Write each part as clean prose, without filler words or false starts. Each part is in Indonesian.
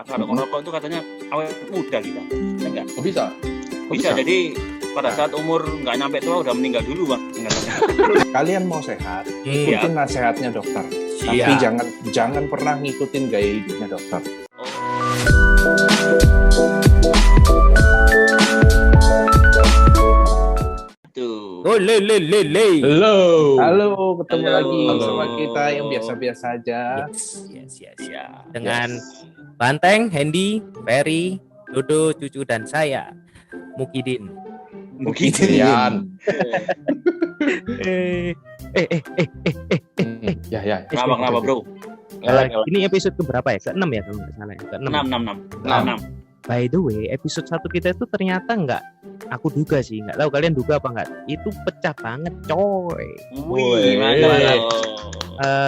Kalau ngerokok itu katanya awet muda kita. Enggak? Oh, bisa. Bisa. Jadi pada saat umur nggak nyampe tua udah meninggal dulu, Bang. Kalian mau sehat, Iya. ikutin nasihatnya dokter. Tapi jangan pernah ngikutin gaya hidupnya dokter. Tuh. Oh, Halo. Halo, ketemu Halo. lagi sama kita yang biasa-biasa aja. Yes. Ya. Dengan Banteng, Hendy, Ferry, Dodo, Cucu, dan saya, Mukidin. Mungkin. Yan. Ya. Kenapa, Bro? Ini episode keberapa ya? Ke-6 ya kalau nggak salah ya? Ke-6. 6. By the way, episode 1 kita itu ternyata nggak, aku duga sih, nggak tahu kalian duga apa nggak, itu pecah banget coy. Wih, mantap.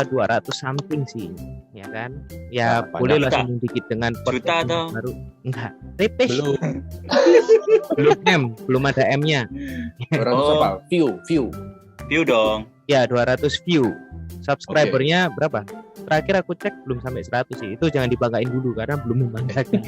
200 something sih, ya kan? Ya Nah, boleh banyak. langsung dikit dengan Juta podcast atau? baru. Enggak, tipis. Belum. belum ada M-nya. 200 apa? View. View dong. Ya 200 view. Subscribernya berapa? Terakhir aku cek belum sampai 100 sih. Itu jangan dibanggain dulu karena belum membanggakan.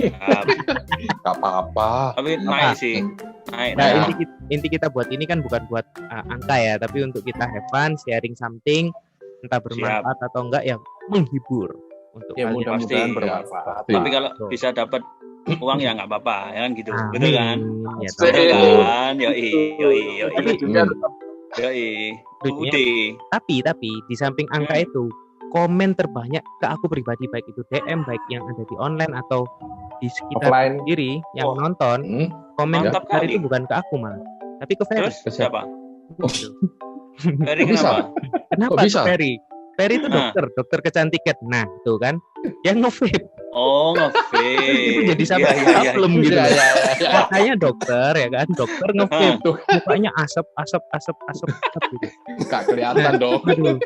Gak apa-apa. Tapi naik sih. Naik. Nah, inti kita buat ini kan bukan buat angka ya, tapi untuk kita have fun, sharing something, entah bermanfaat atau enggak, ya menghibur untuk Ya kalian. mudah-mudahan Pasti. bermanfaat. Tapi kalau Betul. bisa dapat uang ya nggak apa-apa, ya kan gitu. Amin. Betul kan? Ya, Betul tahu. kan? Yoi. Tapi di samping angka itu, komen terbanyak ke aku pribadi, baik itu DM, baik yang ada di online atau di sekitar Offline. sendiri yang Wah. nonton, komen Mantap terbesar kali. itu bukan ke aku malah, tapi ke Ferry. Terus siapa? Gitu. Ferry Kok bisa? kenapa? Kenapa Kok bisa? tuh Ferry? Ferry itu dokter kecantikan. Nah, tuh kan, yang nge-vape Oh, itu nge-vape. jadi sampai Iya. problem gitu. Ya. Katanya dokter ya kan, dokter nge-vape, mukanya asap gitu. Gak kelihatan dong. Aduh,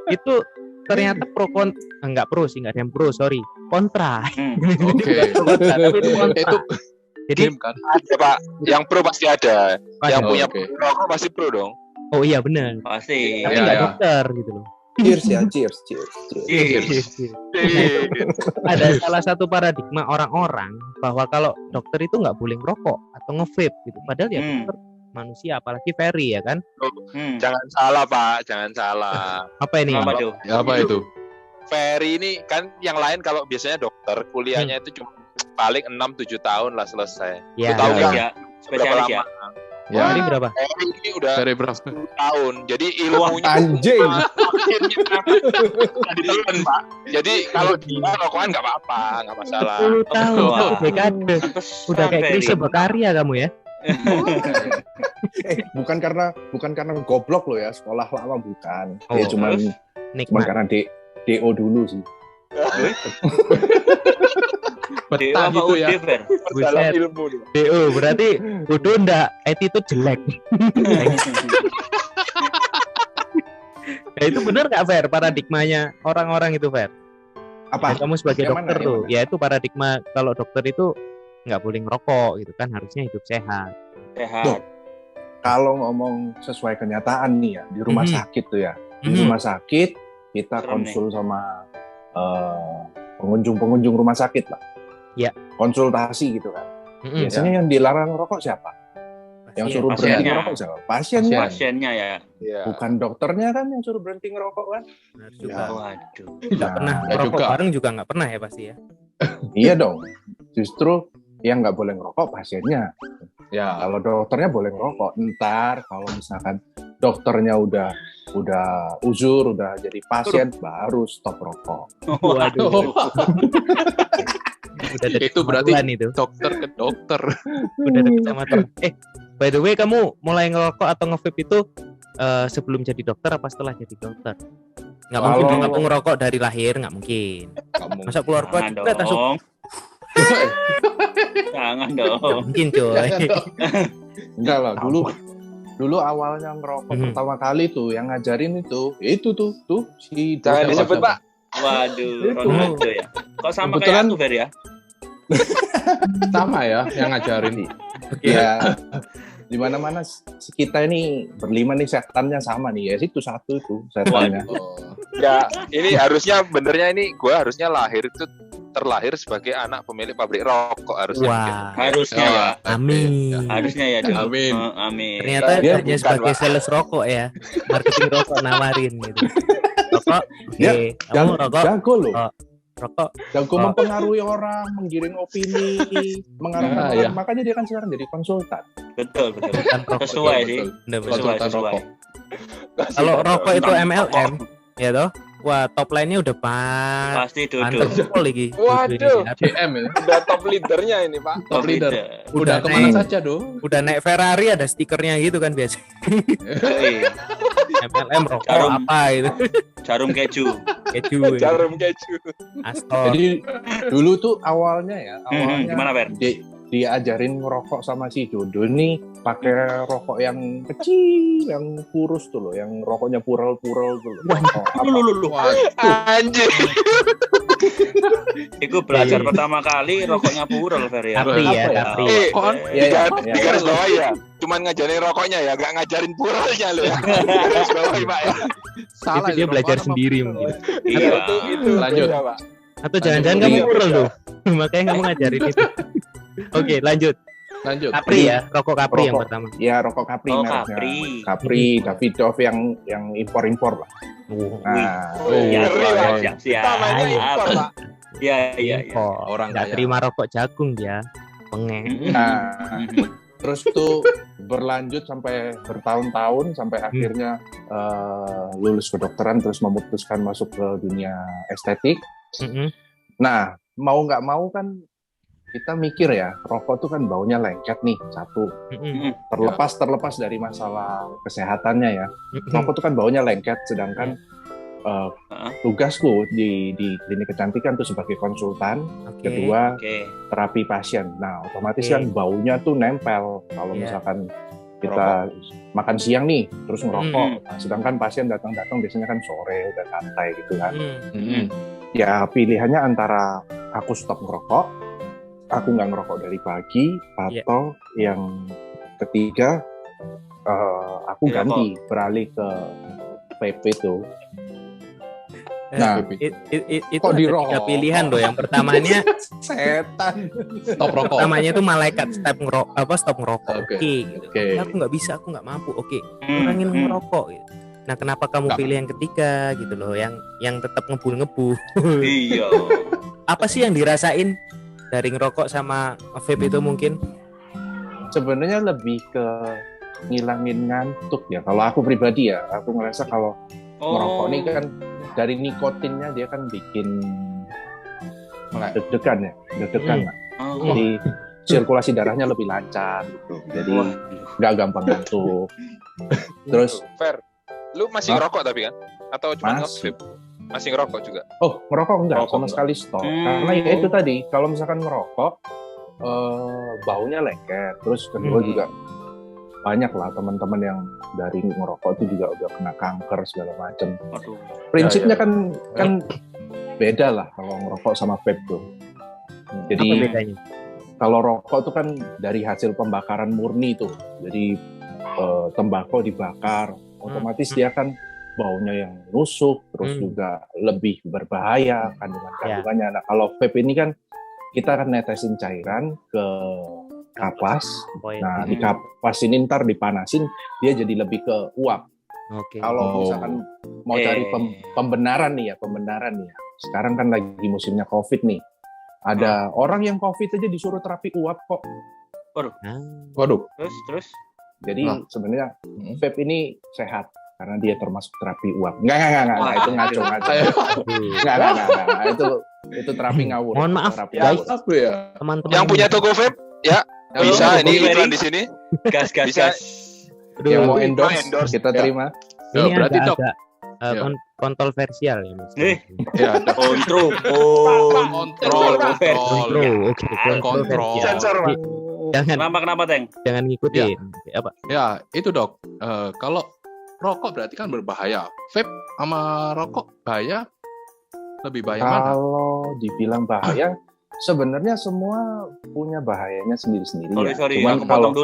itu ternyata enggak pro sih, enggak ada yang pro, sorry, kontra. Oke. Bukan pro kontra, tapi itu kontra. Itu Jadi game kan? Ada Pak, yang pro pasti ada. Yang Oh, punya oke. rokok pasti pro dong. oh iya benar, Pasti. tapi Iya, enggak iya. dokter gitu loh. Cheers ya, cheers. Ada salah satu paradigma orang-orang bahwa kalau dokter itu nggak boleh ngerokok atau nge-vape gitu. Padahal ya dokter manusia, apalagi Ferry ya kan. Jangan salah Pak, jangan salah. Apa ini? Apa tuh? Apa itu? Ferry ini kan yang lain kalau biasanya dokter kuliahnya itu cuma paling 6-7 tahun lah selesai. Ya, Lu tahu Spesialis kan ya. berapa Spesialis ya. lama? Ya. Ferry berapa? Ferry ini udah Dari berapa? 10 tahun. Jadi ilmunya Anjing. udah ditelan Pak. Jadi kalau dia rokokan nggak apa-apa, nggak masalah. 10 tahun, Wah. satu dekade. Pantesan Udah kayak Ferry. Krisye Bekaria kamu ya. Bukan karena goblok lo ya, sekolah lama bukan. Oh, Ya cuman Nikmat. karena DO dulu sih. Dewa Betah apa gitu ya. UD, Fer? Dalam Buset. ilmu nih. DO berarti Dodo ndak attitude jelek. Nah, itu benar nggak Fer paradigmanya orang-orang itu Fer? Apa? Dan kamu sebagai Yang dokter mana, tuh, yang mana? ya itu paradigma kalau dokter itu nggak boleh ngerokok gitu kan, harusnya hidup sehat. Sehat. Kalau ngomong sesuai kenyataan nih ya, di rumah Mhm. sakit tuh ya. Di Mhm. rumah sakit kita Serem konsul sama pengunjung rumah sakit lah. Ya. Konsultasi gitu kan. Mm-mm. Biasanya yang dilarang rokok siapa? Yang suruh berhenti Pasiennya. ngerokok siapa? Pasiennya. Pasiennya ya. Iya. Bukan dokternya kan yang suruh berhenti ngerokok kan? Benar juga. Ya. Waduh. Nggak pernah ya ngerokok juga. bareng juga nggak pernah ya pasti ya. Iya dong. Justru yang nggak boleh ngerokok pasiennya. Ya. Kalau dokternya boleh ngerokok. Ntar kalau misalkan dokternya udah uzur, udah jadi pasien, baru stop rokok. Waduh. Udah ada Itu berarti kecamatan itu. dokter ke dokter. Udah ada kecamatan. By the way, kamu mulai ngerokok atau nge-vape itu sebelum jadi dokter apa setelah jadi dokter? Nggak mungkin Kalau- dong kamu ngerokok dari lahir, nggak mungkin. Kamu. Masa keluar Jangan juga langsung dong. Jangan dong. nggak mungkin coy. Enggak lah, dulu awalnya ngerokok Mhm. pertama kali tuh yang ngajarin itu tuh si Jangan bocah disebut siapa? Pak. Waduh, Ronaldo ya. Kok sama Kebetulan- kayak aku, Fer ya? Sama ya yang ngajarin. Ya, di mana-mana kita ini berlima nih setannya sama nih ya, itu satu itu setannya. Oh. Ya, ini harusnya benernya ini gue harusnya lahir itu terlahir sebagai anak pemilik pabrik rokok harusnya. Wah, Harusnya ya. amin. Harusnya ya, Dok. Amin. Amin. Ternyata Dia hanya bukan, sebagai Pak. sales rokok ya, marketing rokok nawarin gitu. Rokok, Ya, oke. Kamu rokok, Jago loh. Oh. rokok. Jago Oh. mempengaruhi orang, menggiring opini, mengarahkan Ah, orang. iya. Makanya dia kan sekarang jadi konsultan. Betul, betul. Bukan rokok. Sesuai Betul, sih. betul. Bener-bener. Sesuai, Konsultan sesuai. rokok. Kalau rokok itu Tentang MLM, rokok. ya toh. Wah, top line-nya udah Pasti mantep duduk. pol lagi. Waduh. GM ya. Udah top leadernya ini, Pak. Top leader. Udah Udah kemana naik. saja dong? Udah naik Ferrari ada stikernya gitu kan biasa. Yoi. MLM rokok Jarum. apa itu? Jarum keju. Keju. ya. Jarum keju. Astor. Jadi dulu tuh awalnya Gimana, Fer? diajarin ngerokok sama si Dodo nih pakai rokok yang kecil, yang kurus tuh loh, yang rokoknya purel-purel tuh loh. Rokok apa? Lu. Anjir. Iku belajar pertama kali rokoknya purel, Fer ya. Capri ya, Apa ya? Capri. Kok Iya, iya, Di iya. garis bawah ya. Cuman ngajarin rokoknya ya, gak ngajarin puralnya lo ya. Garis bawah Pak ya. salah Itu dia itu, belajar rokok sama sendiri purel. mungkin. Iya. Itu Lanjut. beda, Pak. Atau jangan-jangan kamu Iya. purel tuh. Makanya kamu ngajarin itu. Oke, lanjut. Lanjut. Capri ya, rokok Capri yang Rokok. pertama. Ya rokok Capri Oh, mereknya. Capri. Capri, Davidoff yang impor-impor lah. Oh, Nah, Oh, Ya, ngeri, wah, Pak. wah. siap. Namanya impor, Pak. Iya, iya. impor. Orang Nggak kaya. terima rokok jagung dia. Pengek. nah terus tuh berlanjut sampai bertahun-tahun sampai akhirnya lulus kedokteran terus memutuskan masuk ke dunia estetik. Mm-mm. Nah, mau nggak mau kan kita mikir ya, rokok tuh kan baunya lengket nih, satu. Mm-mm. Terlepas dari masalah kesehatannya ya. Mm-mm. Rokok tuh kan baunya lengket, sedangkan tugasku di klinik kecantikan tuh sebagai konsultan, Oke. kedua Oke. terapi pasien. Nah, otomatis Oke. kan baunya tuh nempel kalau Iya. misalkan kita makan siang nih, terus ngerokok. Mm. Nah, sedangkan pasien datang-datang biasanya kan sore, udah santai gitu kan. Mm. Ya pilihannya antara aku stop ngerokok, aku nggak ngerokok dari pagi, Iya. atau yang ketiga aku Tidak ganti beralih ke vape itu. Nah, Itu kok ada dirokok? 3 pilihan loh. Yang pertamanya setan. Stop rokok. pertamanya itu malaikat stop ngerokok. Oke. Oke. Oke. Aku nggak bisa, aku nggak mampu. Oke, kurangin Hmm. ngerokok. Gitu. Nah, kenapa kamu Nggak. pilih yang ketiga gitu loh, yang tetap ngebul-ngebu? Iya. Apa sih yang dirasain dari ngerokok sama vape itu mungkin? Sebenarnya lebih ke ngilangin ngantuk ya. Kalau aku pribadi ya, aku ngerasa kalau ngerokok ini kan dari nikotinnya dia kan bikin deg-degan ya, deg-degan lah. Oh. Jadi sirkulasi darahnya lebih lancar gitu. Jadi Wah. nggak gampang ngantuk. Terus Fair. Lu masih Hah? ngerokok tapi kan? Atau cuma Masih. nge-vape? Masih ngerokok juga? ngerokok enggak Ngerokok sama enggak. sekali stop. Hmm. Karena ya itu tadi, kalau misalkan ngerokok baunya lengket. Terus kedua juga banyak lah teman-teman yang dari ngerokok itu juga udah kena kanker segala macam. Aduh. Prinsipnya Ya, kan beda lah kalau ngerokok sama vape tuh. Apa Jadi bedanya? kalau rokok tuh kan dari hasil pembakaran murni tuh. Jadi tembakau dibakar, otomatis dia kan baunya yang nusuk, terus juga lebih berbahaya kandungan-kandungannya. Nah, kalau vape ini kan kita akan netesin cairan ke kapas. Poin. Nah, di kapas ini ntar dipanasin, dia jadi lebih ke uap. Oke. Kalau misalkan mau cari pembenaran nih ya. Sekarang kan lagi musimnya COVID nih. Ada orang yang COVID aja disuruh terapi uap kok. Nah, Waduh. Terus Jadi Wah. sebenarnya vape ini sehat karena dia termasuk terapi uap. Enggak, itu ngaco. Enggak. Itu terapi ngawur. Mohon maaf, Terapi guys. ngawur. Apa ya? teman-teman Yang punya toko vape? Ya, Halo, bisa. Bang Ini Ferry. iklan di sini. gas. Bisa. Aduh, Yang mau Mau endorse, endorse, kita ya. terima. Ya, ini berarti dok. agak Ya. kontroversial ya Mas. Ya, dok. Kontrol. Kontrol. Kontrol, oke, Kontrol. kontroversial. Sensor, Pak. Jangan Teng? jangan ngikutin. Apa? Ya, itu dok. Kalau rokok berarti kan berbahaya. Vape sama rokok bahaya? Lebih bahaya mana? Kalau dibilang bahaya, sebenarnya semua punya bahayanya sendiri-sendiri. Sorry, ya. Cuman aku kalau potong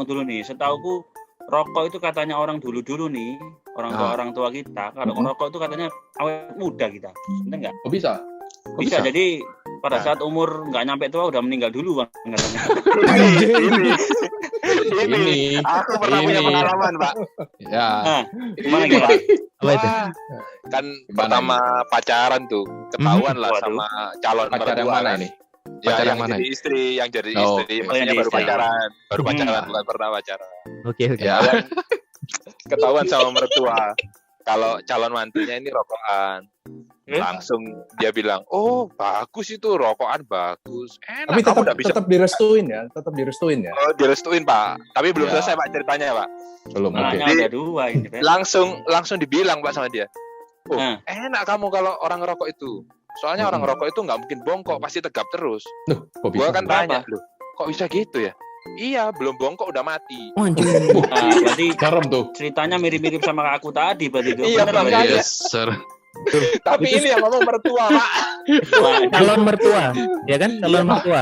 dulu nih. Setauku rokok itu katanya orang dulu nih, orang tua kita. Kalau Mm-mm. rokok itu katanya awet muda kita. Benar nggak? Oh, bisa. Oh, Bisa. Jadi pada saat umur nggak nyampe tua udah meninggal dulu, Bang. Katanya. Ini aku pernah punya pengalaman, Pak. Ya. Nah, gimana Ini, gimana? Pak. Apa itu? Wah, kan Gimana pertama pacaran tuh ketahuan lah Waduh. sama calon Pacar yang mertua mana kan. ini? Ya, Pacar yang yang mana? jadi istri, yang jadi Oh, istri, oke. maksudnya Oh, yang baru istri. pacaran, bukan Hmm. pernah pacaran. Oke. Ya. Ketahuan sama mertua kalau calon mantunya ini rokokan. Langsung dia bilang, oh bagus itu rokokan bagus, enak. Tapi Kamu udah bisa. tetap direstuin ya, tetap direstuin ya. Oh, direstuin Pak, tapi belum Ya. selesai Pak ceritanya Pak. Belum. Oke. Anaknya udah 2 ini, Fer. Langsung dibilang Pak sama dia, oh Nah. enak kamu kalau orang ngerokok itu. Soalnya orang ngerokok itu nggak mungkin bongkok, pasti tegap terus. Loh, kok bisa? Gua kan tanya, Kenapa? loh kok bisa gitu ya? Iya, belum bongkok udah mati. Anjir. Nah, berarti Garam tuh. ceritanya mirip-mirip sama aku tadi berarti itu. Iya, Bener, benar Bang? sekali. Yes, sir. Tapi ini yang ngomong mertua Pak. Waduh. Calon mertua, ya kan? Calon mertua.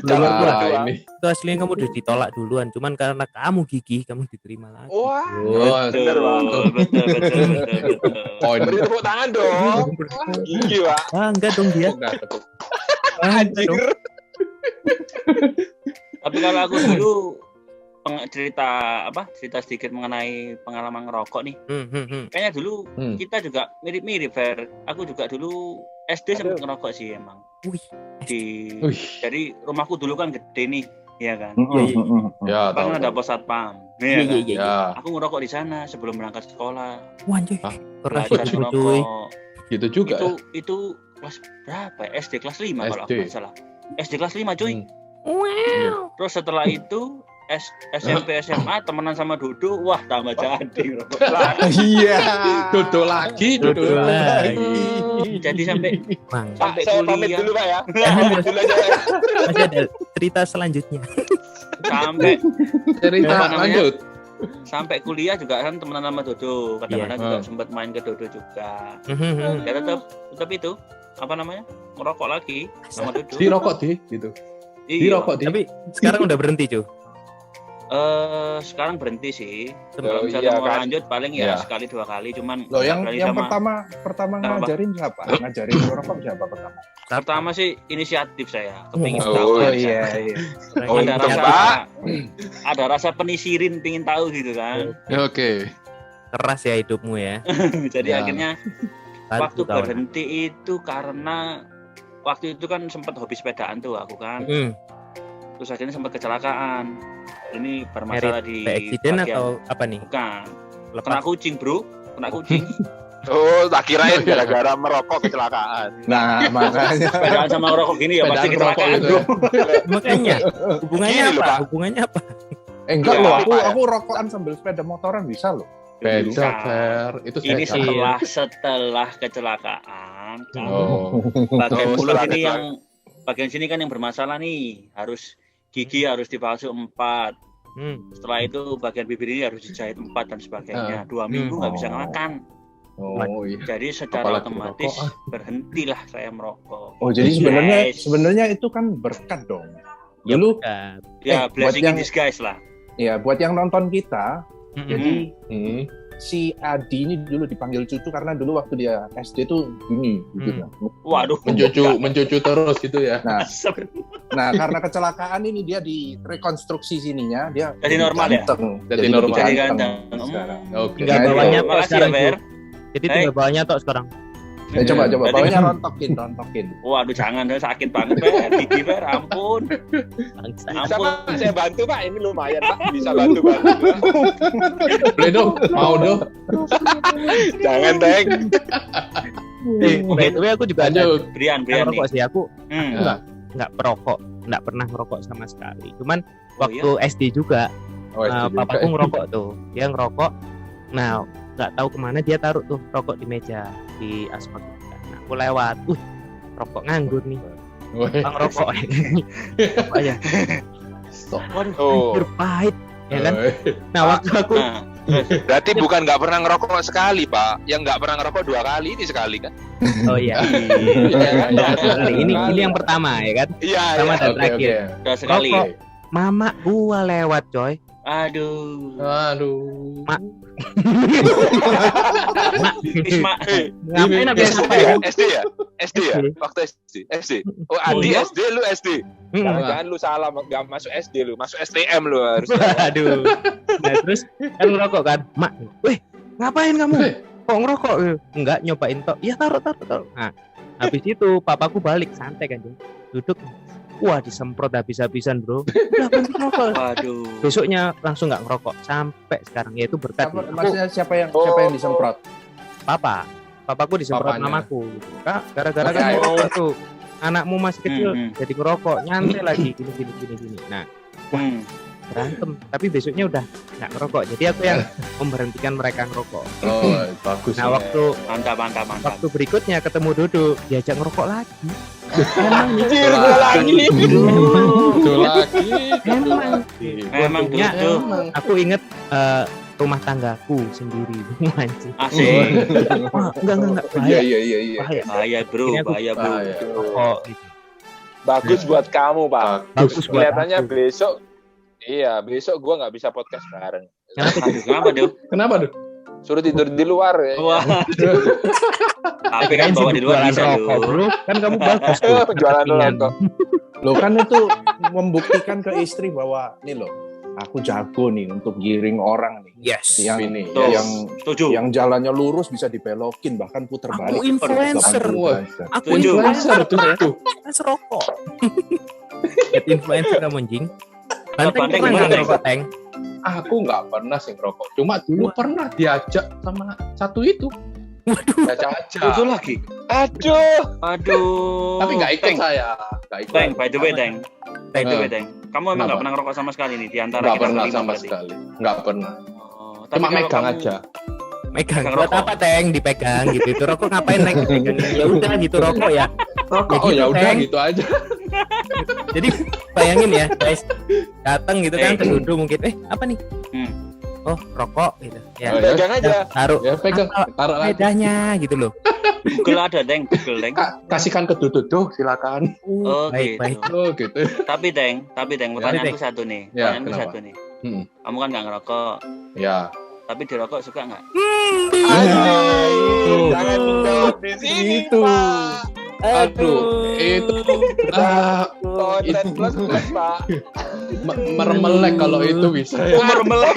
Calon Ah, mertua. ini. Itu aslinya kamu udah ditolak duluan, cuman karena kamu gigih kamu diterima lagi. Wah, Oh, bener, Bang. Betul. poin. beri tepuk tangan dong. Gigi Pak. Enggak dong dia. Enggak, tetep. Anjir. Tapi kalau aku dulu cerita sedikit mengenai pengalaman ngerokok nih. Kayaknya dulu Hmm. kita juga mirip-mirip, Fer. Aku juga dulu SD sempat ngerokok sih emang. Wih. Wih. Jadi rumahku dulu kan gede nih, ya kan. Ya, Kan tahu. ada pos satpam. Iya Iya kan? iya. Ya, Aku ngerokok di sana sebelum berangkat sekolah. Wah, anjir. Hah? Keras Belajar itu cuy. ngerokok. gitu juga. Itu kelas berapa ya? SD kelas 5 kalau aku SD. nggak salah. SD kelas 5 cuy. Hmm. Wow. Terus setelah itu SMP SMA temenan sama Dodo, wah tambah jadi ngerokok. Iya. Dodol lagi, dodol Dodol lagi. lagi. Jadi sampai Bang, Pak, sampai saya pamit kuliah. dulu Pak ya. Jangan, Pamit dulu aja. masih ada cerita selanjutnya. sampai Cerita Apa namanya? lanjut. sampai kuliah juga kan temenan sama Dodo. Kadang-kadang Iya. juga sempat main ke Dodo juga. Ya tetap itu apa namanya? Ngerokok lagi sama Dodo. Dirokok di gitu. Iya. Dirokok di. Tapi sekarang udah berhenti cuy. Sekarang berhenti sih. Oh, Kalau misalnya iya mau kan. lanjut paling ya Iya. sekali 2 kali, cuman Loh, nggak yang berani yang sama- pertama Apa? ngajarin siapa? Ngajarin ngerokok siapa pertama? pertama sih inisiatif saya kepingin Oh, tahu oh, aja. iya. Oh, ada untung, rasa Pak. ada rasa penisirin pingin tahu gitu kan. Oke. Keras ya hidupmu ya. Jadi Ya. akhirnya waktu Bantu kawan. berhenti itu karena waktu itu kan sempat hobi sepedaan tuh aku kan. Terus akhirnya sempat kecelakaan. Ini bermasalah di Accident bagian- atau apa nih? bukan. Kena Lepas. kucing, Bro. Kena kucing. Oh, tak kirain gara-gara merokok kecelakaan. Nah, makanya Sepedaan sama ngerokok gini ya pasti Sepedaan ngerokok kecelakaan, gitu Bro. ya. Makanya hubungannya Gini loh, apa? Pak. Hubungannya apa? enggak Ya, loh, Pak, ya. aku rokokan sambil sepeda motoran bisa loh. Beda, Bukan. Fer. Itu Ini saya. setelah kecelakaan. Kan? Oh. Bagian Oh, mulut setelah ini kecelakaan. yang bagian sini kan yang bermasalah nih, harus gigi harus dipalsu 4. Setelah itu bagian bibir ini harus dijahit 4 dan sebagainya. 2 minggu nggak bisa makan. Oh, iya. Jadi secara Apalagi otomatis merokok, berhentilah saya merokok. Oh, jadi Yes. sebenarnya itu kan berkat dong. Dulu Bukan. Ya buat blessing in yang- disguise lah. ya buat yang nonton kita, jadi Hmm. si Adi ini dulu dipanggil cucu karena dulu waktu dia SD tuh gini gitu. Waduh. Mencucu terus gitu ya. Nah, karena kecelakaan ini dia direkonstruksi sininya, dia Jadi normal ya? ganteng. Jadi normal. Jadi ganteng ganteng. sekarang. Oke. Tinggal Nah, bawahnya itu- tok Makasih ya, sekarang Fer. cuy. Jadi tinggal bawahnya tok sekarang. Coba Berarti- bawahnya rontokin. Waduh jangan, sakit banget Fer. Gigi Fer, ampun. Bangsa. Bisa Ampun. Pak, saya bantu Pak. Ini lumayan Pak. Bisa bantu. Boleh dong, mau dong. Jangan Teng. By the way aku juga ada Lanjut. Brian nih. ngerokok sih. Aku Hmm. nggak perokok, nggak pernah ngerokok sama sekali. Cuman Oh, waktu SD juga, Oh, itu juga. papaku ngerokok tuh. Dia ngerokok. Nah, nggak tahu kemana dia taruh tuh rokok di meja di aspal. Nah, aku lewat, rokok nganggur nih. Weh, Bang rokok. Rokok aja. stop. Waduh. Oh, Hampir pahit, ya kan? Weh. Nah, waktu aku Nah, terus. berarti bukan nggak pernah ngerokok sekali Pak. Yang nggak pernah ngerokok 2 kali ini sekali kan? oh iya. Iya kan? ini yang pertama ya kan? Iya. Sama iya. dan Oke, terakhir. oke. Udah sekali. Rokok. Mama gua lewat coy, Aduh. Mak. Isma. Ngapain apa SD ya? SD ya? Waktu SD. Oh, Adi iya? SD, lu SD. Jangan lu salah, gak masuk SD lu, masuk STM lu harus. Aduh. Nah, terus kan ngerokok kan. Mak, weh, ngapain kamu? Kok ngerokok? Enggak, nyobain tok. Iya, taruh. Nah, habis itu papaku balik santai kan, duduk. Wah, disemprot habis-habisan, bro. Udah berhenti ngerokok. Waduh. Besoknya langsung nggak ngerokok sampai sekarang. Ya itu berkat. Maksudnya siapa yang disemprot? Papaku disemprot Bapaknya. mamaku. Kak, gara-gara kan ngerokok tuh. Anakmu masih kecil jadi ngerokok, nyantai lagi gini. Nah, berantem. Tapi besoknya udah nggak ngerokok. Jadi aku yang memberhentikan mereka ngerokok. Oh, bagus. Nah, Mantap. waktu berikutnya ketemu Dodo, diajak ngerokok lagi. Memang tuh. Aku inget rumah tanggaku sendiri. Anjing. Asik. Wah, enggak bahaya. Iya. Bahaya, bro. Rokok gitu. Bagus buat kamu, Pak. Bagus buat Kelihatannya aku. besok gua nggak bisa podcast bareng. Kenapa, Duh? Suruh tidur di luar ya. Wah. Tapi kan bawa di luar bisa, rokok, Duh. bro. Kan kamu bagus tuh. Jualan rokok. Lo kan itu membuktikan ke istri bahwa nih loh, aku jago nih untuk giring orang nih. Yes. Yang Ini. Setuju. yang jalannya lurus bisa dibelokin, bahkan puter balik. Aku influencer. 180 derajat. Aku Setuju. influencer tuh. Tuh. Rokok. Jadi influencer kamu anjing. Banteng Banteng pernah gimana, nggak ngerokok, Teng? Aku nggak pernah sih ngerokok. Cuma dulu pernah diajak sama satu itu. Diajak aja. Itu lagi. Aduh. Tapi nggak ikut Teng. saya. Nggak ikut. Teng, by the way, Teng. Kamu emang nggak Kenapa? pernah ngerokok sama sekali nih di antara Nggak kita pernah berlima sama berarti? sekali. Nggak pernah. Oh, tapi Cuma kalau megang kamu- aja. Megang Megang buat rokok. apa, Teng? Dipegang gitu. Itu rokok ngapain naik dipegang? Ya udah gitu rokok ya. Rokok Oh ya udah Teng. gitu aja. Jadi bayangin ya, guys. Datang gitu kan ke Dodo mungkin, apa nih? Oh, rokok gitu. Ya. Oh, ya. Pegang aja. Taruh Ya pegang, apa taruh lagi. bedanya gitu loh. Google ada, Teng. Google, Teng. Kasihkan ke Dodo, silakan. Oh, baik, gitu. baik. Oh gitu. Tapi Teng, pertanyaanku satu nih. Ya, Pertanyaanku kenapa? satu nih. Hmm. Kamu kan nggak ngerokok, Ya. tapi dirokok suka nggak? Jangan dijawab di sini, Itu. Pak. Aduh, itu Konten plus, Pak. meremelek kalau itu bisa ya. Mermelek.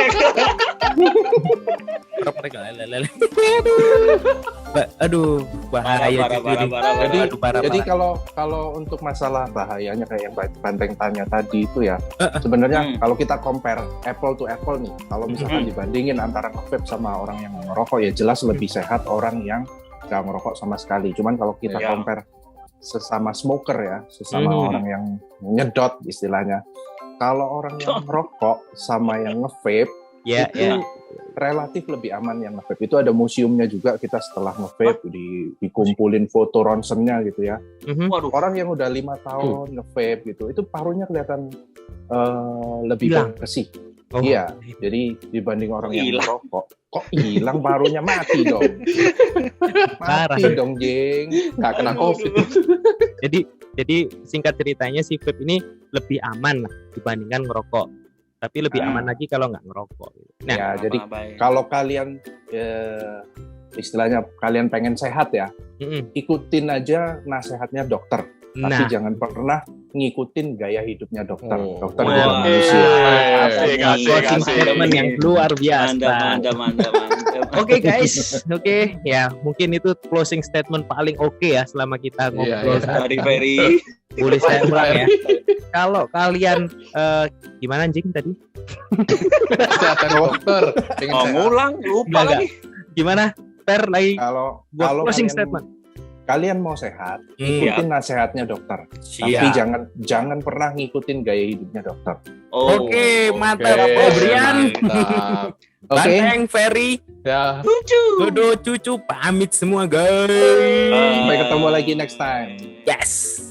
Aduh, bahaya Parah. Jadi kalau untuk masalah bahayanya kayak yang Banteng tanya tadi itu ya, sebenarnya kalau kita compare apple to apple nih, kalau misalkan dibandingin antara nge-vape sama orang yang ngerokok, ya jelas lebih sehat orang yang nggak ngerokok sama sekali. Cuman kalau kita compare sesama smoker ya, sesama orang yang nyedot istilahnya, kalau orang yang ngerokok sama yang nge-vape itu relatif lebih aman yang nge-vape. Itu ada museumnya juga, kita setelah nge-vape dikumpulin foto ronsennya gitu ya. Waduh. Orang yang udah 5 tahun nge-vape gitu, itu parunya kelihatan lebih Hilang. bersih. Oh. Iya, jadi dibanding orang yang Hilang. merokok, kok hilang parunya, mati dong. Parah. Mati dong, Jeng. Nggak kena COVID. Jadi singkat ceritanya si vape ini lebih aman lah dibandingkan ngerokok. Tapi lebih aman lagi kalau nggak ngerokok. Nah, Ya, jadi kalau kalian istilahnya kalian pengen sehat ya, ikutin aja nasihatnya dokter. Tapi jangan pernah ngikutin gaya hidupnya dokter. Dokter juga manusia. Closing statement yang luar biasa. Mantap. Oke guys, ya mungkin itu closing statement paling oke ya selama kita ngobrol. Dari Ferry. Boleh saya ulang ya. Kalau kalian gimana anjing tadi? Kesehatan dokter. Pengen sehat. Ngulang, lupa Enggak. lagi. Gimana? Per lagi Kalau closing statement. kalian mau sehat, ikutin nasihatnya dokter. Tapi jangan pernah ngikutin gaya hidupnya dokter. Oke, mantap. Brian. Banteng, Ferry, Ya. Dodo, Cucu, pamit semua guys. Sampai ketemu lagi next time. Yes.